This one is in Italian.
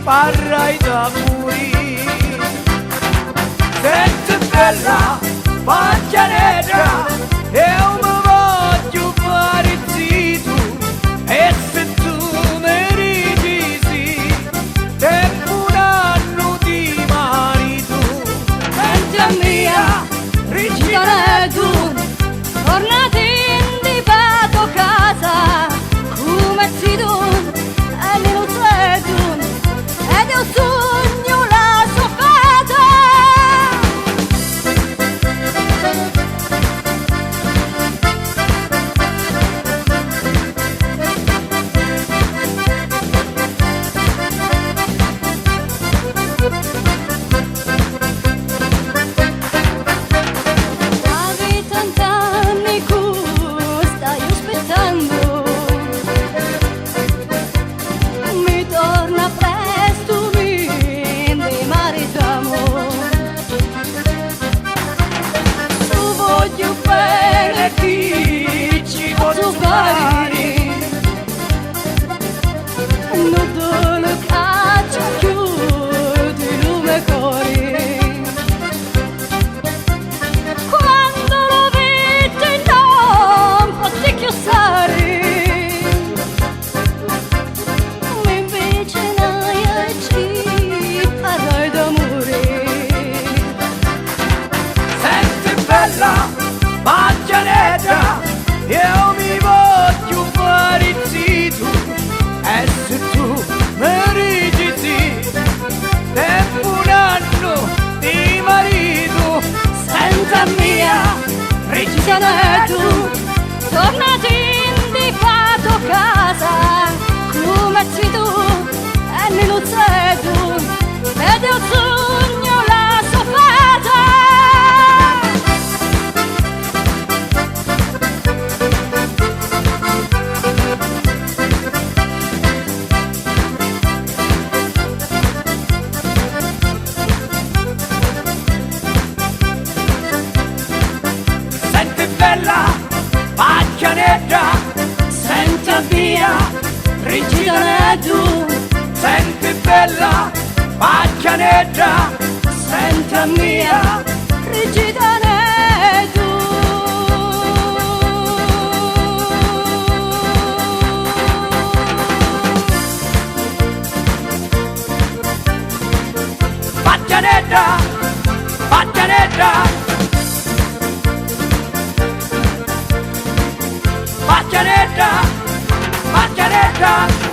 parrai da morire. Senti bella, faccia nera, io mi voglio fare zitto, e se tu mi ridici, tempo un anno di marito. Senti mia, regina tu, tornati in pato casa, come si tu, e non sei tu, ed io sogno la soffata. Avevi tant'anni che stai aspettando, mi torna presto, mi maritiamo. Tu voglio bene, Chi ci posso fare? non te lo caccio più di lume cuore. Quando lo vedi non posso chiussare, mi avvicinai e ci parlai d'amore. Senti bella, faccia nera, io mi voglio fare zitto, e se tu mi ridici, tempo un anno di marito. Senza mia, regina tu, tornati in fatto casa, come sei tu, e non sei tu, ed io sogno la soffata. Senti bella, faccia nera, senta via, Regina tu, senti bella, faccia nera, senta mia, regina tu. faccia nera, faccia nera, faccia nera, faccia nera.